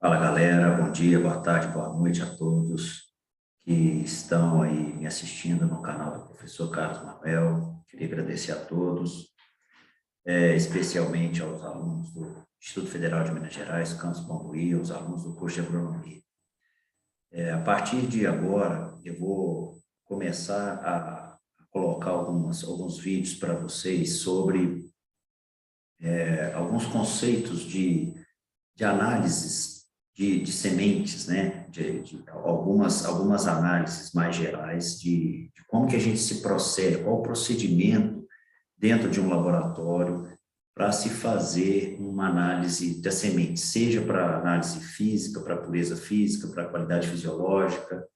Fala galera, bom dia, boa tarde, boa noite a todos que estão aí me assistindo no canal do professor Carlos Manuel. Queria agradecer a todos, especialmente aos alunos do Instituto Federal de Minas Gerais, Campus Bambuí, aos alunos do curso de agronomia. A partir de agora, eu vou começar a colocar alguns vídeos para vocês sobre alguns conceitos de análises de sementes, né? De algumas análises mais gerais de como que a gente se procede, qual o procedimento dentro de um laboratório para se fazer uma análise da semente, seja para análise física, para pureza física, para qualidade fisiológica,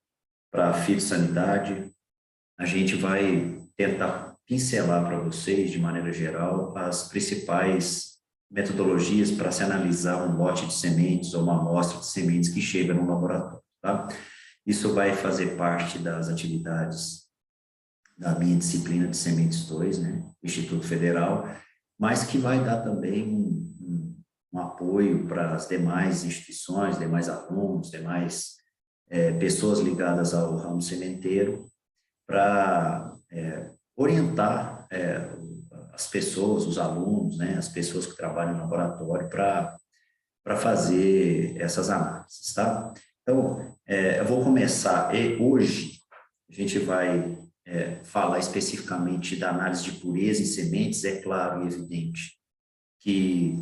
para fitossanidade. A gente vai tentar pincelar para vocês, de maneira geral, as principais metodologias para se analisar um lote de sementes ou uma amostra de sementes que chega no laboratório, tá? Isso vai fazer parte das atividades da minha disciplina de Sementes 2, né, Instituto Federal, mas que vai dar também um apoio para as demais instituições, demais alunos, demais pessoas ligadas ao ramo sementeiro, para orientar as pessoas, os alunos, né, as pessoas que trabalham no laboratório para fazer essas análises, tá? Então, eu vou começar, hoje a gente vai falar especificamente da análise de pureza em sementes. É claro e evidente que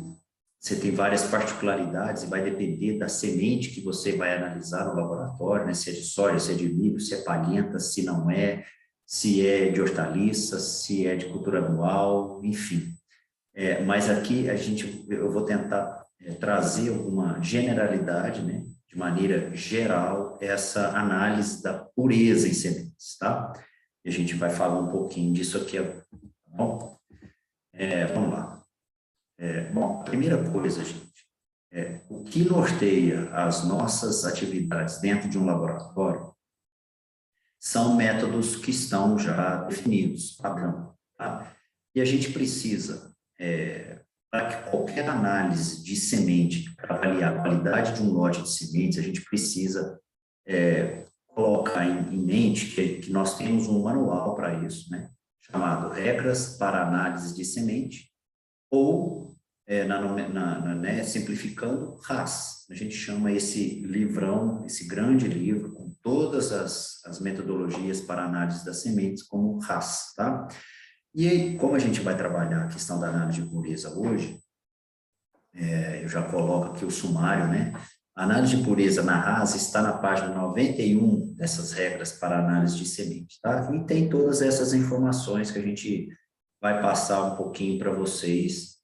você tem várias particularidades e vai depender da semente que você vai analisar no laboratório, né? Se é de soja, se é de milho, se é palhenta, se não é, se é de hortaliças, se é de cultura anual, enfim. Mas aqui eu vou tentar trazer alguma generalidade, né? De maneira geral, essa análise da pureza em sementes, tá? E a gente vai falar um pouquinho disso aqui, tá bom? Vamos lá. Bom, a primeira coisa, gente, o que norteia as nossas atividades dentro de um laboratório são métodos que estão já definidos, padrão, tá? E a gente precisa, para que qualquer análise de semente, para avaliar a qualidade de um lote de sementes, a gente precisa colocar em mente que nós temos um manual para isso, né? Chamado Regras para Análise de Semente, ou, né, simplificando, RAS. A gente chama esse livrão, esse grande livro, com todas as metodologias para análise das sementes, como RAS, tá? E aí, como a gente vai trabalhar a questão da análise de pureza hoje, eu já coloco aqui o sumário, né? A análise de pureza na RAS está na página 91 dessas regras para análise de semente, tá? E tem todas essas informações que a gente vai passar um pouquinho para vocês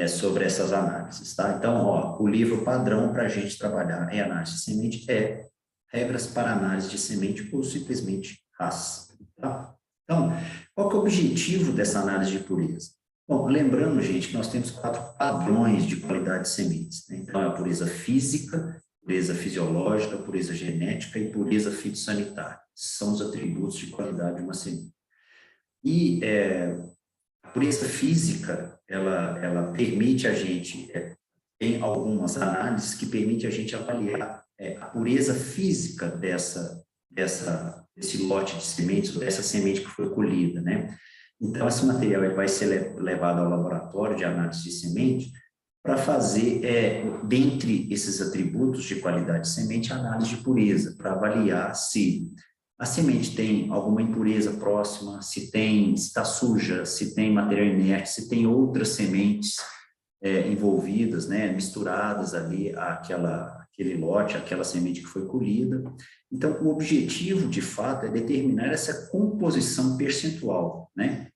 sobre essas análises, tá? Então, ó, o livro padrão para a gente trabalhar em análise de semente é Regras para Análise de Semente, ou simplesmente RAS, tá? Então, qual que é o objetivo dessa análise de pureza? Bom, lembrando, gente, que nós temos 4 padrões de qualidade de sementes, né? Então, é a pureza física, pureza fisiológica, pureza genética e pureza fitossanitária. São os atributos de qualidade de uma semente. E a pureza física, ela permite a gente, tem algumas análises que permitem a gente avaliar a pureza física desse lote de sementes, ou dessa semente que foi colhida, né? Então, esse material ele vai ser levado ao laboratório de análise de semente para fazer, dentre esses atributos de qualidade de semente, a análise de pureza, para avaliar se a semente tem alguma impureza próxima, se está suja, se tem material inerte, se tem outras sementes envolvidas, né, misturadas ali aquele lote, aquela semente que foi colhida. Então, o objetivo, de fato, é determinar essa composição percentual, né,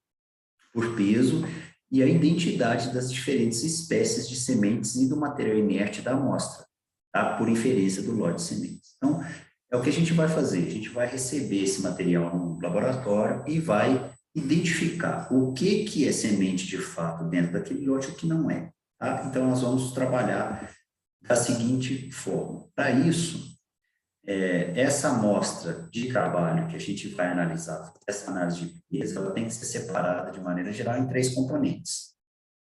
por peso, e a identidade das diferentes espécies de sementes e do material inerte da amostra, tá, por inferência do lote de sementes. Então, é o que a gente vai fazer, a gente vai receber esse material no laboratório e vai identificar o que é semente de fato dentro daquele lote e o que não é. Tá? Então, nós vamos trabalhar da seguinte forma. Para isso, essa amostra de trabalho que a gente vai analisar, essa análise de pureza, ela tem que ser separada de maneira geral em 3 componentes.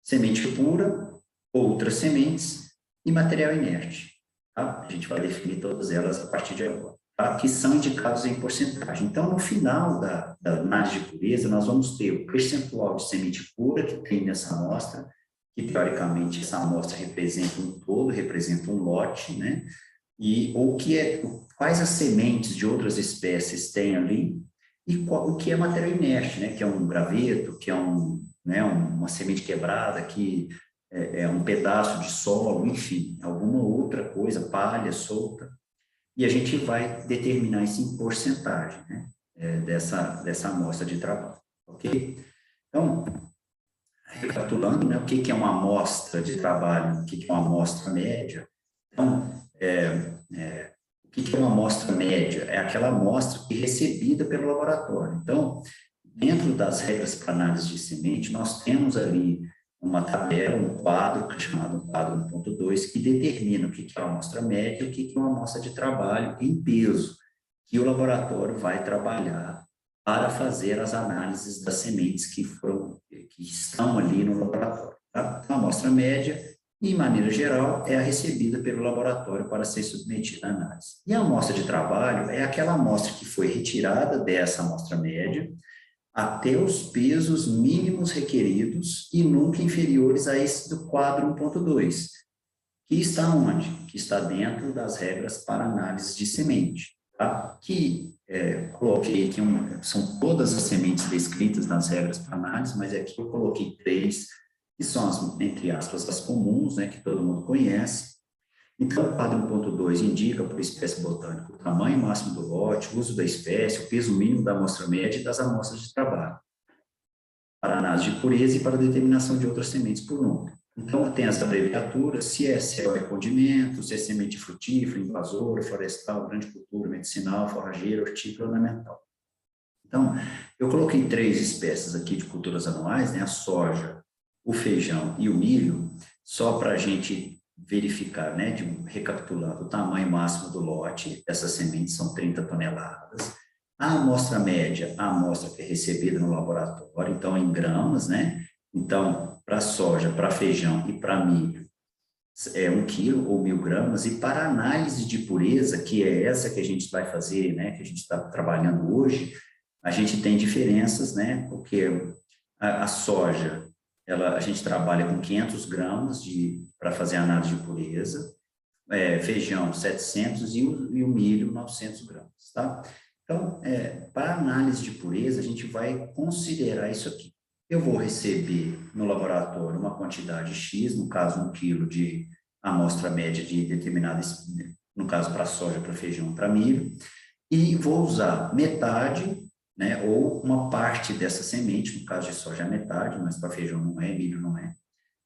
Semente pura, outras sementes e material inerte. tá? A gente vai definir todas elas a partir de agora, tá? Que são indicados em porcentagem. Então, no final da análise de pureza, nós vamos ter o percentual de semente pura que tem nessa amostra, que teoricamente essa amostra representa um todo, representa um lote, né? E quais as sementes de outras espécies tem ali, e o que é matéria inerte, né? Que é um graveto, que é uma semente quebrada, que é um pedaço de solo, enfim, alguma outra coisa, palha solta, e a gente vai determinar isso em porcentagem, né? Dessa amostra de trabalho, ok? Então, recapitulando, né? O que é uma amostra de trabalho, o que é uma amostra média? Então, o que é uma amostra média? É aquela amostra que é recebida pelo laboratório. Então, dentro das regras para análise de semente, nós temos ali uma tabela, um quadro, que é chamado quadro 1.2, que determina o que é uma amostra média e o que é uma amostra de trabalho em peso, que o laboratório vai trabalhar para fazer as análises das sementes que estão ali no laboratório. Tá? Então, a amostra média, em maneira geral, é a recebida pelo laboratório para ser submetida à análise. E a amostra de trabalho é aquela amostra que foi retirada dessa amostra média até os pesos mínimos requeridos e nunca inferiores a esse do quadro 1.2, que está onde? Que está dentro das regras para análise de semente, tá? Coloquei aqui, são todas as sementes descritas nas regras para análise, mas aqui eu coloquei 3, que são, entre aspas, as comuns, né, que todo mundo conhece. Então, o quadro 1.2 indica, por espécie botânica, o tamanho máximo do lote, o uso da espécie, o peso mínimo da amostra média e das amostras de trabalho, para análise de pureza e para determinação de outras sementes por número. Então, tem as abreviaturas, se é céu é condimento, se é semente frutífera, invasora, florestal, grande cultura, medicinal, forrageira, hortícola, ornamental. Então, eu coloquei 3 espécies aqui de culturas anuais, né, a soja, o feijão e o milho, só para a gente verificar, né, recapitular o tamanho máximo do lote, essas sementes são 30 toneladas. A amostra média, a amostra que é recebida no laboratório, então em gramas, né? Então, para soja, para feijão e para milho, é 1 quilo ou 1.000 gramas, e para análise de pureza, que é essa que a gente vai fazer, né, que a gente está trabalhando hoje, a gente tem diferenças, né, porque a soja, a gente trabalha com 500 gramas para fazer análise de pureza, feijão 700 e o milho 900 gramas, tá? Então, para análise de pureza, a gente vai considerar isso aqui. Eu vou receber no laboratório uma quantidade X, no caso 1 quilo de amostra média de determinada, no caso para soja, para feijão, para milho, e vou usar metade, né, ou uma parte dessa semente, no caso de soja é metade, mas para feijão não é, milho não é,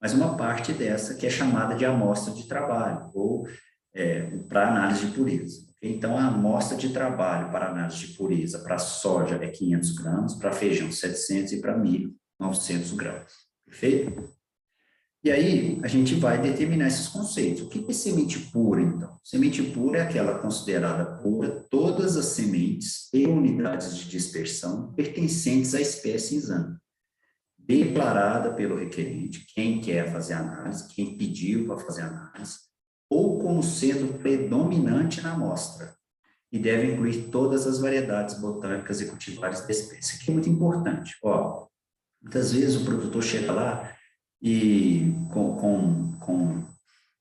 mas uma parte dessa que é chamada de amostra de trabalho, ou para análise de pureza. Okay? Então, a amostra de trabalho para análise de pureza para soja é 500 gramas, para feijão 700 e para milho 900 gramas. Perfeito? E aí, a gente vai determinar esses conceitos. O que é semente pura, então? Semente pura é aquela considerada pura todas as sementes e unidades de dispersão pertencentes à espécie em exame, declarada pelo requerente, quem quer fazer a análise, quem pediu para fazer a análise, ou como sendo predominante na amostra, e deve incluir todas as variedades botânicas e cultivares da espécie. Isso aqui é muito importante. Muitas vezes o produtor chega lá e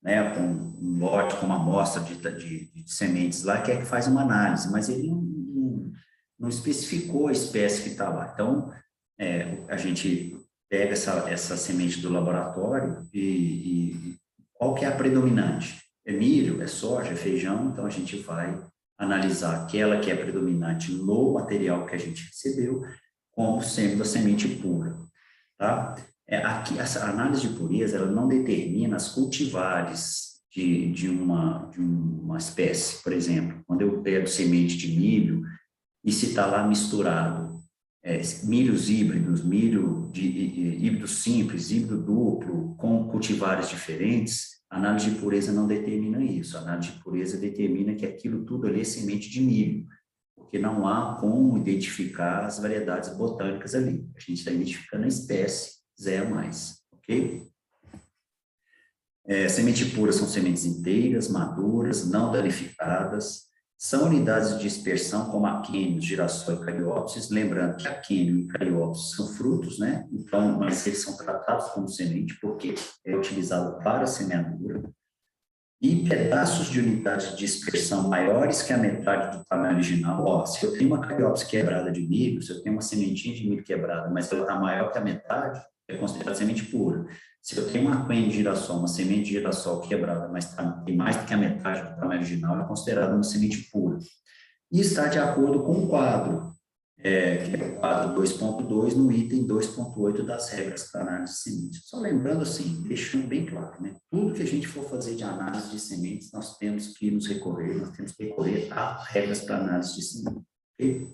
né, com um lote, com uma amostra de sementes lá, quer que faz uma análise, mas ele não especificou a espécie que está lá. Então, a gente pega essa semente do laboratório e qual que é a predominante? É milho, é soja, é feijão, então a gente vai analisar aquela que é predominante no material que a gente recebeu, como sendo a semente pura, tá? Aqui, essa análise de pureza, ela não determina as cultivares de uma espécie. Por exemplo, quando eu pego semente de milho e se está lá misturado milhos híbridos, híbrido simples, híbrido duplo, com cultivares diferentes, a análise de pureza não determina isso. A análise de pureza determina que aquilo tudo ali é semente de milho, porque não há como identificar as variedades botânicas ali. A gente está identificando a espécie, 0 mais, ok? Semente pura são sementes inteiras, maduras, não danificadas. São unidades de dispersão como aquênios, girassol e cariópsis. Lembrando que aquênio e cariópsis são frutos, né? Então, mas eles são tratados como semente porque é utilizado para semeadura. E pedaços de unidade de dispersão maiores que a metade do tamanho original. Ó, se eu tenho uma cariópsis quebrada de milho, se eu tenho uma sementinha de milho quebrada, mas ela está maior que a metade, é considerada semente pura. Se eu tenho uma aquênio de girassol, uma semente de girassol quebrada, mas tem mais do que a metade do tamanho original, é considerada uma semente pura. E está de acordo com o quadro, que é o quadro 2.2, no item 2.8 das regras para análise de sementes. Só lembrando assim, deixando bem claro, né? Tudo que a gente for fazer de análise de sementes, nós temos que recorrer a regras para análise de sementes. Okay?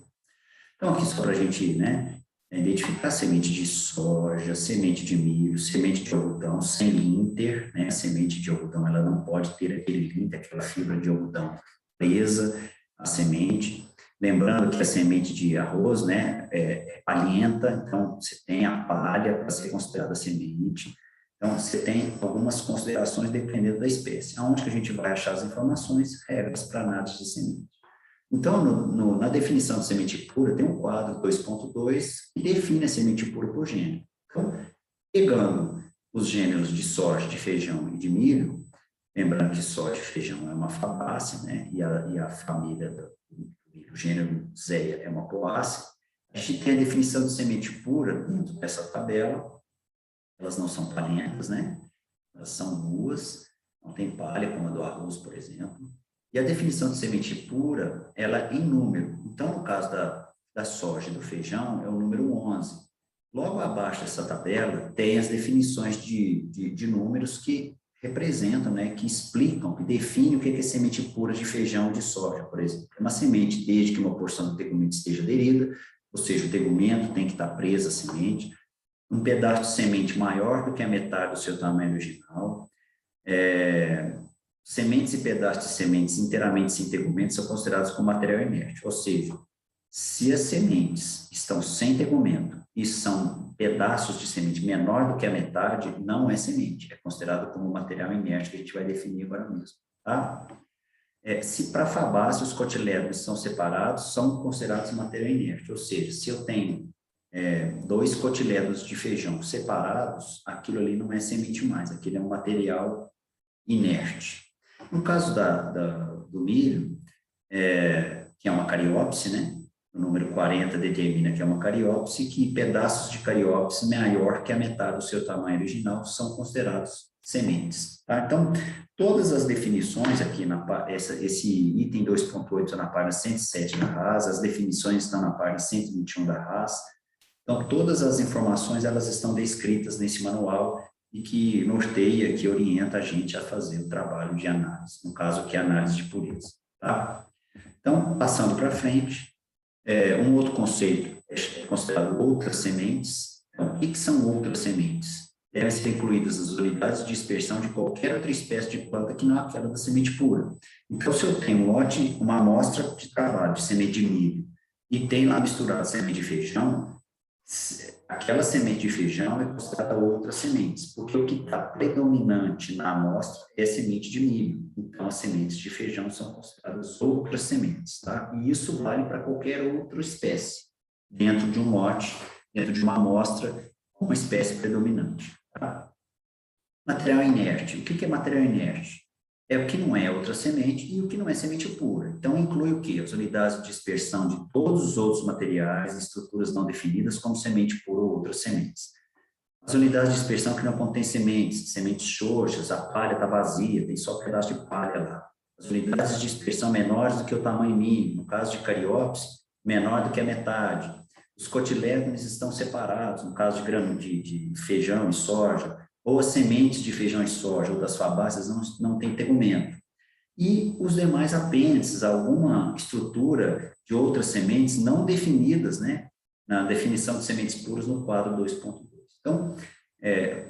Então, aqui só para a gente, né, identificar semente de soja, semente de milho, semente de algodão sem linter, né? A semente de algodão, ela não pode ter aquele linter, aquela fibra de algodão presa à semente. Lembrando que a semente de arroz, né, é palhenta, então você tem a palha para ser considerada semente. Então, você tem algumas considerações dependendo da espécie. Aonde que a gente vai achar as informações? Regras para análise de semente. Então, na definição de semente pura, tem um quadro 2.2 que define a semente pura por gênero. Então, pegando os gêneros de soja, de feijão e de milho, lembrando que soja e feijão é uma fabácea, né, e a família do milho, o gênero Zeia é uma poácea, a gente tem a definição de semente pura dentro dessa tabela. Elas não são palhentas, né, elas são nuas, não tem palha, como a do arroz, por exemplo. E a definição de semente pura, ela é em número. Então, no caso da soja e do feijão, é o número 11. Logo abaixo dessa tabela, tem as definições de números que representam, né, que explicam, que definem o que é semente pura de feijão e de soja, por exemplo. É uma semente desde que uma porção do tegumento esteja aderida, ou seja, o tegumento tem que estar preso à semente, um pedaço de semente maior do que a metade do seu tamanho original, sementes e pedaços de sementes inteiramente sem tegumento são considerados como material inerte, ou seja, se as sementes estão sem tegumento e são pedaços de semente menor do que a metade, não é semente, é considerado como material inerte, que a gente vai definir agora mesmo, tá? Se para a fabácea os cotilédones são separados, são considerados material inerte, ou seja, se eu tenho 2 cotilédonos de feijão separados, aquilo ali não é semente mais, aquilo é um material inerte. No caso do milho, que é uma cariópse, né? O número 40 determina que é uma cariópse, que pedaços de cariópse maior que a metade do seu tamanho original são considerados sementes. Tá? Então, todas as definições aqui, esse item 2.8 na página 107 da RAS, as definições estão na página 121 da RAS. Então, todas as informações, elas estão descritas nesse manual e que norteia, que orienta a gente a fazer o trabalho de análise, no caso que é a análise de pureza. Tá? Então, passando para frente, um outro conceito é considerado outras sementes. Então, o que são outras sementes? Devem ser incluídas as unidades de dispersão de qualquer outra espécie de planta que não é aquela da semente pura. Então, se eu tenho uma amostra de trabalho de semente de milho e tem lá misturado semente de feijão, aquela semente de feijão é considerada outras sementes, porque o que está predominante na amostra é semente de milho. Então, as sementes de feijão são consideradas outras sementes, tá? E isso vale para qualquer outra espécie, dentro de um lote, dentro de uma amostra, com uma espécie predominante, tá? Material inerte. O que é material inerte? É o que não é outra semente e o que não é semente pura. Então, inclui o quê? As unidades de dispersão de todos os outros materiais, estruturas não definidas, como semente pura ou outras sementes. As unidades de dispersão que não contêm sementes xoxas, a palha está vazia, tem só um pedaço de palha lá. As unidades de dispersão menores do que o tamanho mínimo, no caso de cariópsis, menor do que a metade. Os cotilédones estão separados, no caso de feijão e soja, ou as sementes de feijão e soja ou das fabáceas não têm tegumento. E os demais apêndices, alguma estrutura de outras sementes não definidas, né, na definição de sementes puras no quadro 2.2. Então,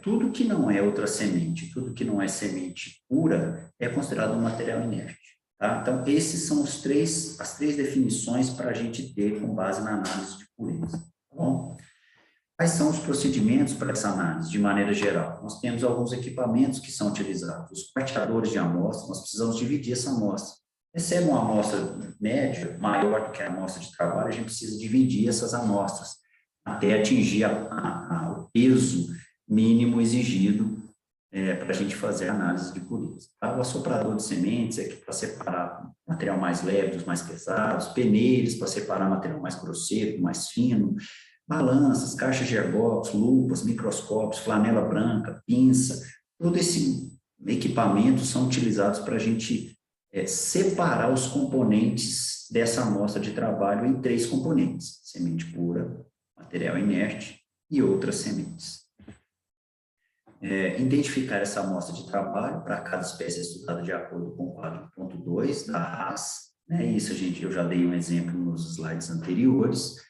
tudo que não é outra semente, tudo que não é semente pura, é considerado um material inerte. Tá? Então, esses são as três definições para a gente ter com base na análise de pureza. Tá bom? Quais são os procedimentos para essa análise, de maneira geral? Nós temos alguns equipamentos que são utilizados. Os quarteadores de amostra, nós precisamos dividir essa amostra. Recebe uma amostra média, maior do que a amostra de trabalho, a gente precisa dividir essas amostras até atingir o peso mínimo exigido para a gente fazer a análise de pureza. Tá? O assoprador de sementes é para separar material mais leve dos mais pesados, peneiras para separar material mais grosseiro do mais fino, balanças, caixas de ergox, lupas, microscópios, flanela branca, pinça, todo esse equipamento são utilizados para a gente separar os componentes dessa amostra de trabalho em 3 componentes: semente pura, material inerte e outras sementes. Identificar essa amostra de trabalho para cada espécie estudada de acordo com o 4.2 da RAS, né? Isso eu já dei um exemplo nos slides anteriores,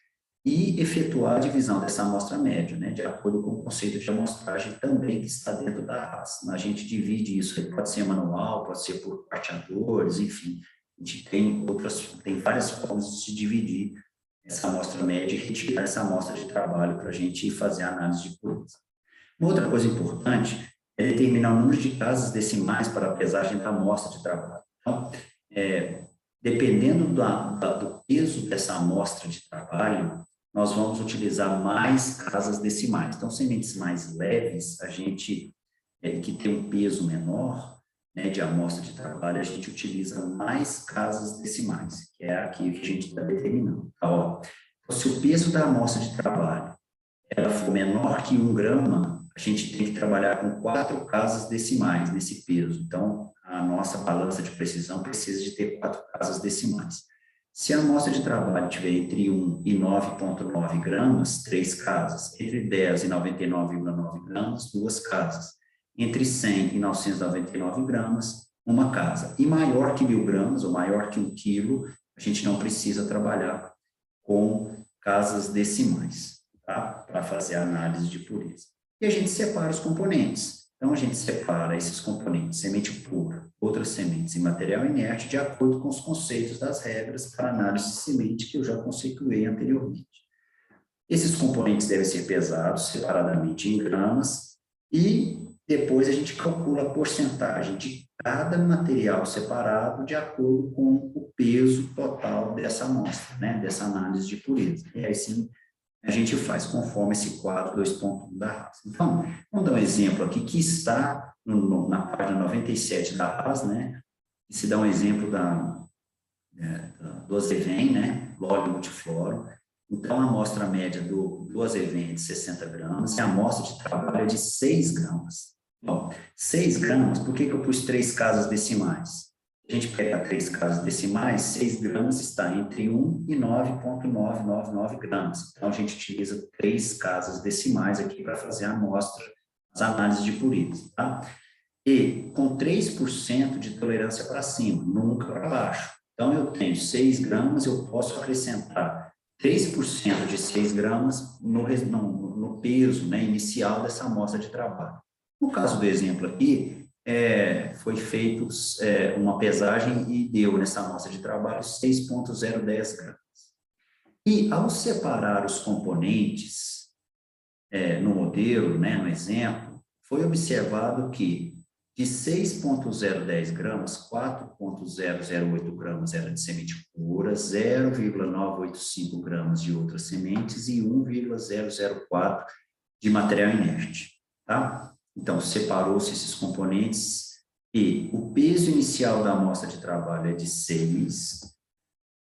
e efetuar a divisão dessa amostra média, né, de acordo com o conceito de amostragem também que está dentro da RAS. A gente divide isso, pode ser manual, pode ser por quarteadores, enfim, a gente tem várias formas de se dividir essa amostra média e retirar essa amostra de trabalho para a gente fazer a análise de pureza. Uma outra coisa importante é determinar o número de casas decimais para a pesagem da amostra de trabalho. Então, dependendo do peso dessa amostra de trabalho, nós vamos utilizar mais casas decimais. Então, sementes mais leves, a gente, que tem um peso menor, né, de amostra de trabalho, a gente utiliza mais casas decimais, que é aqui que a gente está determinando. Então, se o peso da amostra de trabalho ela for menor que 1 grama, a gente tem que trabalhar com 4 casas decimais nesse peso. Então, a nossa balança de precisão precisa de ter 4 casas decimais. Se a amostra de trabalho tiver entre 1 e 9,9 gramas, 3 casas. Entre 10 e 99,9 gramas, 2 casas. Entre 100 e 999 gramas, 1 casa. E maior que 1.000 gramas, ou maior que 1 quilo, a gente não precisa trabalhar com casas decimais, tá? Para fazer a análise de pureza. E a gente separa os componentes. Então, a gente separa esses componentes, semente pura, outras sementes e material inerte, de acordo com os conceitos das regras para análise de semente que eu já conceituei anteriormente. Esses componentes devem ser pesados separadamente em gramas e depois a gente calcula a porcentagem de cada material separado de acordo com o peso total dessa amostra, né, dessa análise de pureza. E aí sim, a gente faz conforme esse quadro 2.1 da RAS. Então, vamos dar um exemplo aqui que está na página 97 da RAS, né? E se dá um exemplo do azevém, né? Lóleo multifloro. Então, a amostra média do azevém é de 60 gramas e a amostra de trabalho é de 6 gramas. Bom, 6 gramas, por que eu pus 3 casas decimais? A gente pega 3 casas decimais, 6 gramas está entre 1 e 9,999 gramas. Então, a gente utiliza 3 casas decimais aqui para fazer a amostra, as análises de pureza, tá? E com 3% de tolerância para cima, nunca para baixo. Então, eu tenho 6 gramas, eu posso acrescentar 3% de 6 gramas no peso, né, inicial dessa amostra de trabalho. No caso do exemplo aqui, foi feito uma pesagem e deu nessa amostra de trabalho 6,010 gramas. E ao separar os componentes no modelo, né, no exemplo, foi observado que de 6,010 gramas, 4,008 gramas era de semente pura, 0,985 gramas de outras sementes e 1,004 de material inerte, tá? Então, separou-se esses componentes e o peso inicial da amostra de trabalho é de 6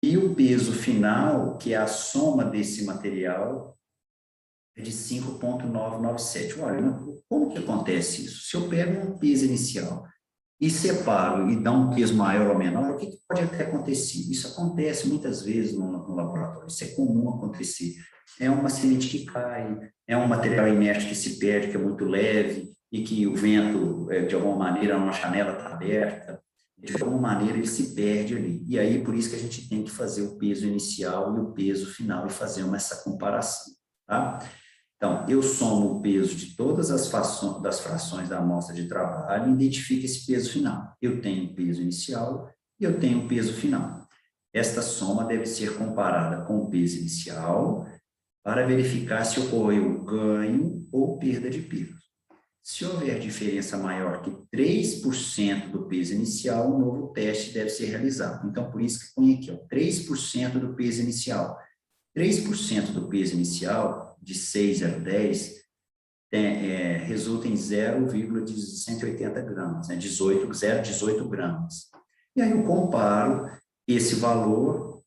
e o peso final, que é a soma desse material, é de 5,997. Olha, como que acontece isso? Se eu pego um peso inicial e separo e dá um peso maior ou menor, o que pode ter acontecido? Isso acontece muitas vezes no laboratório, isso é comum acontecer. É uma semente que cai, é um material inerte que se perde, que é muito leve, e que o vento, de alguma maneira, uma janela está aberta, de alguma maneira ele se perde ali. E aí, por isso que a gente tem que fazer o peso inicial e o peso final e fazer essa comparação, tá? Então, eu somo o peso de todas as frações da amostra de trabalho e identifico esse peso final. Eu tenho o peso inicial e eu tenho o peso final. Esta soma deve ser comparada com o peso inicial para verificar se ocorreu ganho ou perda de peso. Se houver diferença maior que 3% do peso inicial, um novo teste deve ser realizado. Então, por isso que põe aqui, ó, 3% do peso inicial. 3% do peso inicial, de 6 a 10, resulta em 0,180 gramas, né? 0,18 gramas. E aí eu comparo esse valor,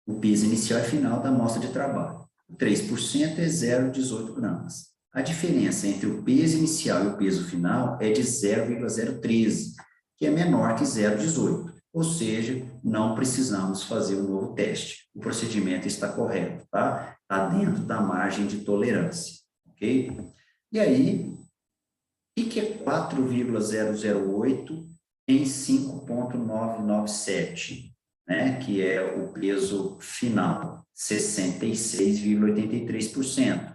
o peso inicial e final da amostra de trabalho. 3% é 0,18 gramas. A diferença entre o peso inicial e o peso final é de 0,013, que é menor que 0,18. Ou seja, não precisamos fazer um novo teste. O procedimento está correto, tá? Está dentro da margem de tolerância, ok? E aí, o que é 4,008 em 5,997, né? Que é o peso final, 66,83%.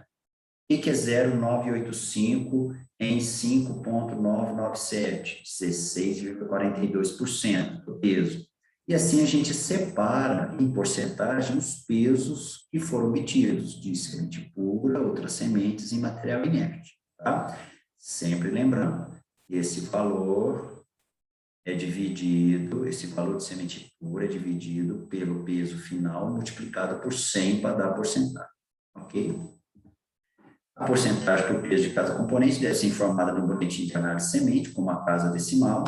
O que é 0,985 em 5,997? 16,42% do peso. E assim a gente separa em porcentagem os pesos que foram obtidos de semente pura, outras sementes e material inerte. Tá? Sempre lembrando, esse valor é dividido, esse valor de semente pura é dividido pelo peso final multiplicado por 100 para dar a porcentagem. Ok? A porcentagem por peso de cada componente deve ser informada no boletim de análise de semente, com uma casa decimal.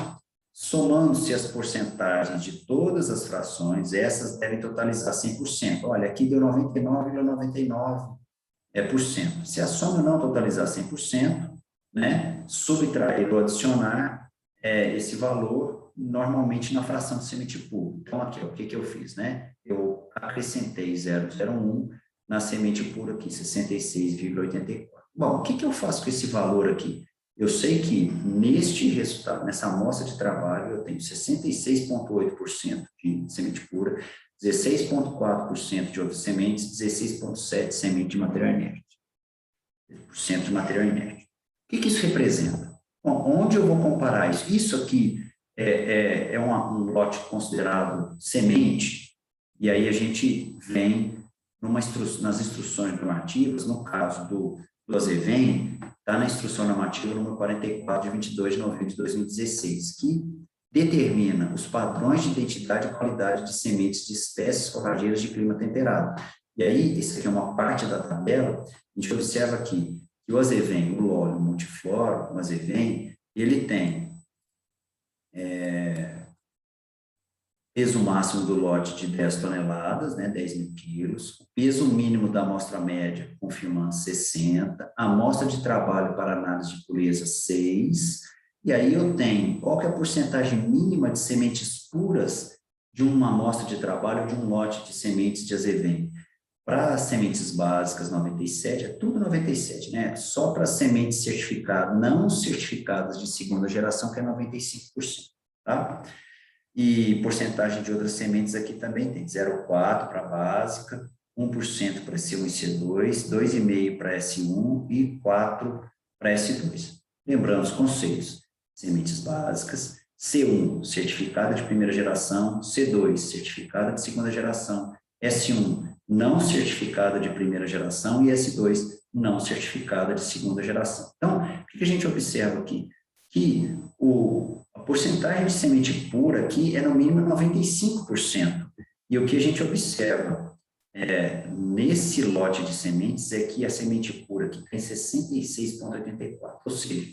Somando-se as porcentagens de todas as frações, essas devem totalizar 100%. Olha, aqui deu 99,99%. Se a soma não totalizar 100%, né, subtrair ou adicionar esse valor, normalmente na fração de semente pura. Então, aqui, ó, o que eu fiz, né? Eu acrescentei 0,01 na semente pura aqui, 66,84. Bom, o que eu faço com esse valor aqui? Eu sei que neste resultado, nessa amostra de trabalho, eu tenho 66,8% de semente pura, 16,4% de outras sementes, 16,7% de semente de material inerte. % de material inerte. O que isso representa? Bom, onde eu vou comparar isso? Isso aqui é um lote considerado semente, e aí a gente vem nas instruções normativas, no caso do Azevém, está na instrução normativa número 44, de 22 de novembro de 2016, que determina os padrões de identidade e qualidade de sementes de espécies forrageiras de clima temperado. E aí, isso aqui é uma parte da tabela, a gente observa aqui que o Azevém, o óleo multiflora, o Azevém, ele tem peso máximo do lote de 10 toneladas, né, 10 mil quilos, o peso mínimo da amostra média, confirmando 60, a amostra de trabalho para análise de pureza, 6, e aí eu tenho qual que é a porcentagem mínima de sementes puras de uma amostra de trabalho ou de um lote de sementes de azevém. Para sementes básicas, 97, é tudo 97, né? Só para sementes certificadas, não certificadas de segunda geração, que é 95%, tá? E porcentagem de outras sementes aqui também tem 0,4 para básica, 1% para C1 e C2, 2,5% para S1 e 4% para S2. Lembrando os conceitos: sementes básicas, C1, certificada de primeira geração, C2, certificada de segunda geração, S1, não certificada de primeira geração, e S2, não certificada de segunda geração. Então, o que a gente observa aqui? Que a porcentagem de semente pura aqui é no mínimo 95%. E o que a gente observa nesse lote de sementes é que a semente pura aqui tem 66,84%. Ou seja,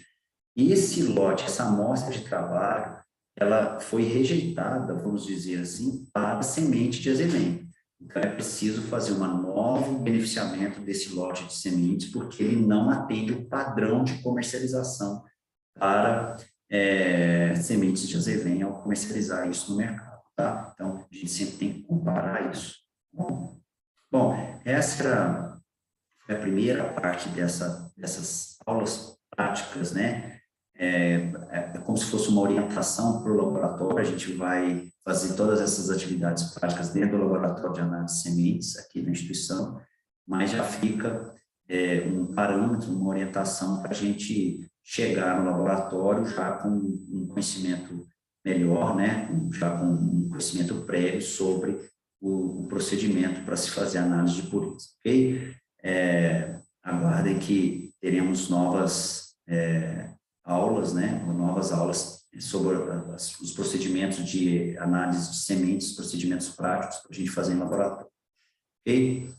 esse lote, essa amostra de trabalho, ela foi rejeitada, vamos dizer assim, para a semente de azevém. Então, é preciso fazer um novo beneficiamento desse lote de sementes, porque ele não atende o padrão de comercialização para sementes de azevém ao comercializar isso no mercado, tá? Então, a gente sempre tem que comparar isso. Bom, essa é a primeira parte dessas aulas práticas, né? É como se fosse uma orientação para o laboratório. A gente vai fazer todas essas atividades práticas dentro do laboratório de análise de sementes aqui na instituição, mas já fica um parâmetro, uma orientação para a gente chegar no laboratório já com um conhecimento melhor, né? Já com um conhecimento prévio sobre o procedimento para se fazer análise de pureza, ok? Aguardem que teremos novas aulas, né? Novas aulas sobre os procedimentos de análise de sementes, procedimentos práticos para a gente fazer em laboratório. Ok?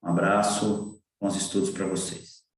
Um abraço, bons estudos para vocês.